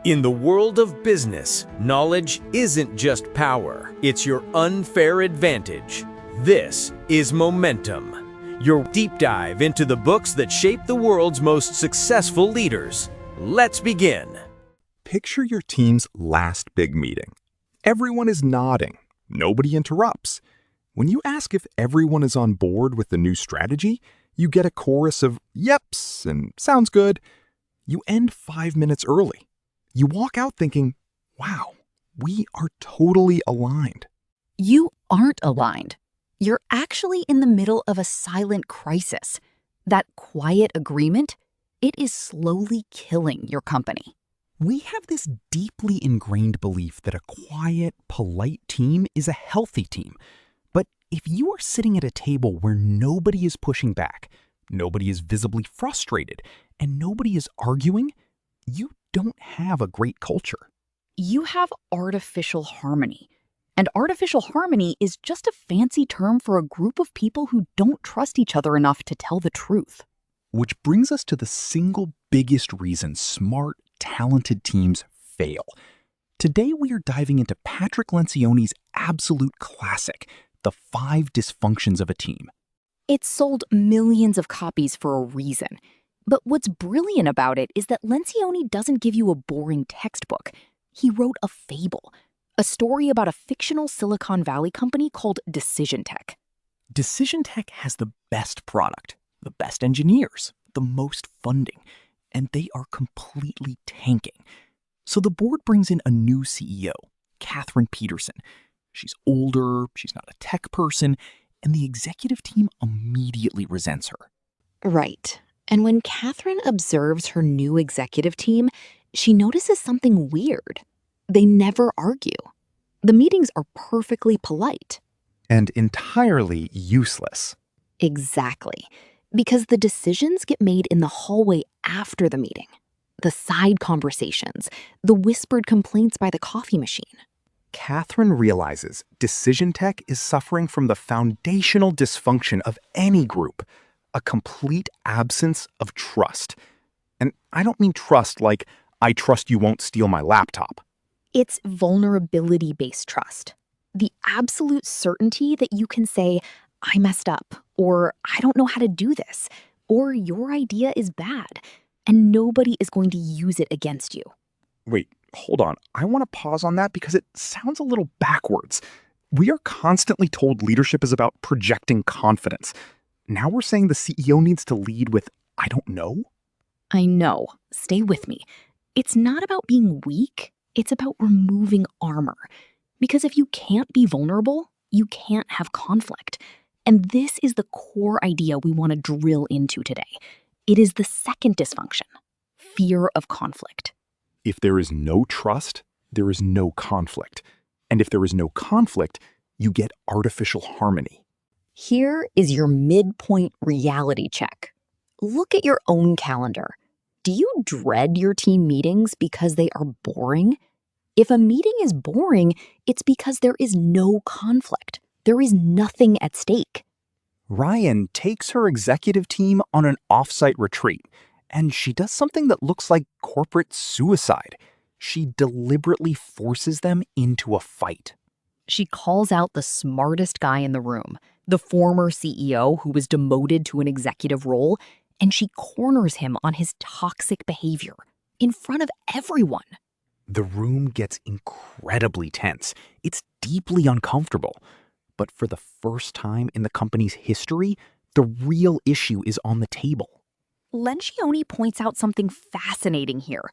In the world of business, knowledge isn't just power, it's your unfair advantage. This is Momentum, your deep dive into the books that shape the world's most successful leaders. Let's begin. Picture your team's last big meeting. Everyone is nodding. Nobody interrupts. When you ask if everyone is on board with the new strategy, you get a chorus of yeps and sounds good. You end 5 minutes early. You walk out thinking, wow, we are totally aligned. You aren't aligned. You're actually in the middle of a silent crisis. That quiet agreement, it is slowly killing your company. We have this deeply ingrained belief that a quiet, polite team is a healthy team. But if you are sitting at a table where nobody is pushing back, nobody is visibly frustrated, and nobody is arguing, you don't have a great culture. You have artificial harmony. And artificial harmony is just a fancy term for a group of people who don't trust each other enough to tell the truth. Which brings us to the single biggest reason smart, talented teams fail. Today we are diving into Patrick Lencioni's absolute classic, The Five Dysfunctions of a Team. It's sold millions of copies for a reason. But what's brilliant about it is that Lencioni doesn't give you a boring textbook. He wrote a fable, a story about a fictional Silicon Valley company called Decision Tech. Decision Tech has the best product, the best engineers, the most funding, and they are completely tanking. So the board brings in a new CEO, Catherine Peterson. She's older, she's not a tech person, and the executive team immediately resents her. Right. And when Catherine observes her new executive team, she notices something weird. They never argue. The meetings are perfectly polite. And entirely useless. Exactly. Because the decisions get made in the hallway after the meeting. The side conversations, the whispered complaints by the coffee machine. Catherine realizes Decision Tech is suffering from the foundational dysfunction of any group, a complete absence of trust. And I don't mean trust like, I trust you won't steal my laptop. It's vulnerability-based trust. The absolute certainty that you can say, I messed up, or I don't know how to do this, or your idea is bad, and nobody is going to use it against you. Wait, hold on. I want to pause on that because it sounds a little backwards. We are constantly told leadership is about projecting confidence. Now we're saying the CEO needs to lead with, I don't know? I know. Stay with me. It's not about being weak. It's about removing armor. Because if you can't be vulnerable, you can't have conflict. And this is the core idea we want to drill into today. It is the second dysfunction, fear of conflict. If there is no trust, there is no conflict. And if there is no conflict, you get artificial harmony. Here is your midpoint reality check. Look at your own calendar. Do you dread your team meetings because they are boring? If a meeting is boring, it's because there is no conflict. There is nothing at stake. Ryan takes her executive team on an off-site retreat, and she does something that looks like corporate suicide. She deliberately forces them into a fight. She calls out the smartest guy in the room, the former CEO who was demoted to an executive role, and she corners him on his toxic behavior in front of everyone. The room gets incredibly tense. It's deeply uncomfortable. But for the first time in the company's history, the real issue is on the table. Lencioni points out something fascinating here.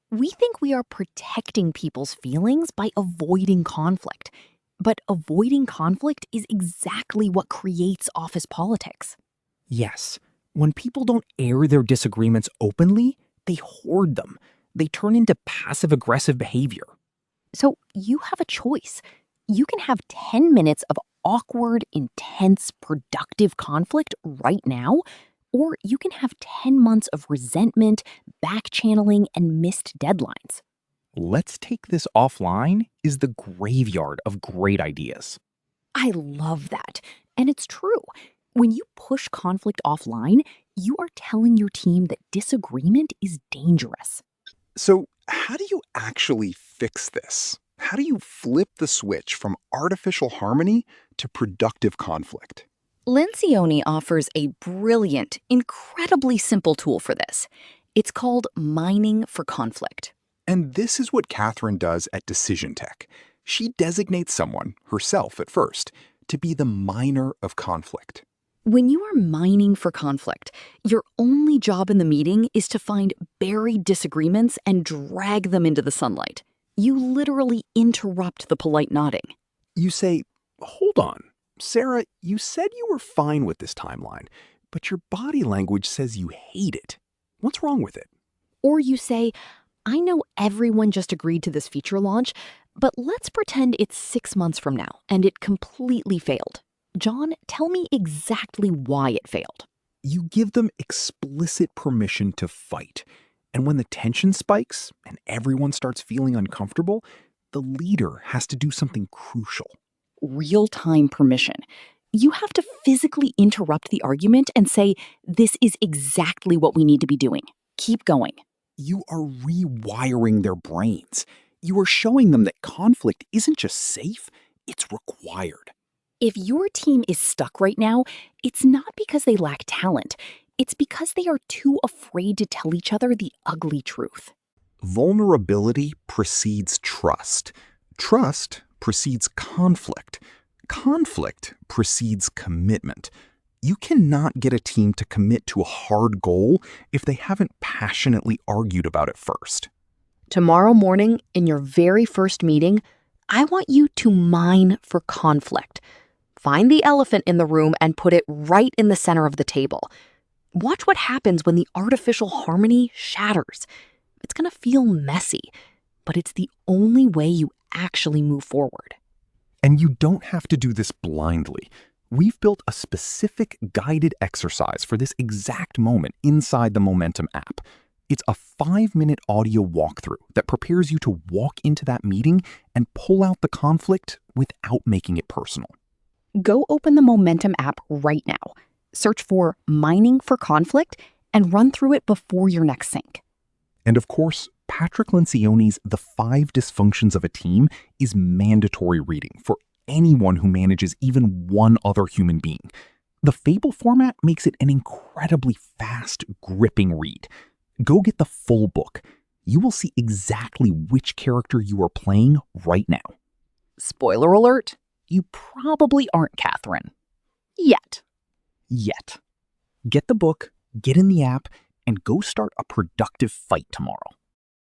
We think we are protecting people's feelings by avoiding conflict. But avoiding conflict is exactly what creates office politics. Yes, when people don't air their disagreements openly, they hoard them. They turn into passive-aggressive behavior. So you have a choice. You can have 10 minutes of awkward, intense, productive conflict right now, or you can have 10 months of resentment, back-channeling, and missed deadlines. Let's take this offline is the graveyard of great ideas. I love that. And it's true. When you push conflict offline, you are telling your team that disagreement is dangerous. So, how do you actually fix this? How do you flip the switch from artificial harmony to productive conflict? Lencioni offers a brilliant, incredibly simple tool for this. It's called mining for conflict. And this is what Catherine does at Decision Tech. She designates someone, herself at first, to be the miner of conflict. When you are mining for conflict, your only job in the meeting is to find buried disagreements and drag them into the sunlight. You literally interrupt the polite nodding. You say, "Hold on, Sarah, you said you were fine with this timeline, but your body language says you hate it. What's wrong with it?" Or you say, I know everyone just agreed to this feature launch, but let's pretend it's 6 months from now and it completely failed. John, tell me exactly why it failed. You give them explicit permission to fight. And when the tension spikes and everyone starts feeling uncomfortable, the leader has to do something crucial. Real-time permission. You have to physically interrupt the argument and say, this is exactly what we need to be doing. Keep going. You are rewiring their brains. You are showing them that conflict isn't just safe, it's required. If your team is stuck right now, it's not because they lack talent. It's because they are too afraid to tell each other the ugly truth. Vulnerability precedes trust. Trust precedes conflict. Conflict precedes commitment. You cannot get a team to commit to a hard goal if they haven't passionately argued about it first. Tomorrow morning, in your very first meeting, I want you to mine for conflict. Find the elephant in the room and put it right in the center of the table. Watch what happens when the artificial harmony shatters. It's going to feel messy, but it's the only way you actually move forward. And you don't have to do this blindly. We've built a specific guided exercise for this exact moment inside the Momentum app. It's a 5-minute audio walkthrough that prepares you to walk into that meeting and pull out the conflict without making it personal. Go open the Momentum app right now. Search for Mining for Conflict and run through it before your next sync. And of course, Patrick Lencioni's The 5 Dysfunctions of a Team is mandatory reading for anyone who manages even one other human being. The fable format makes it an incredibly fast, gripping read. Go get the full book. You will see exactly which character you are playing right now. Spoiler alert, you probably aren't Catherine. Yet. Get the book, get in the app, and go start a productive fight tomorrow.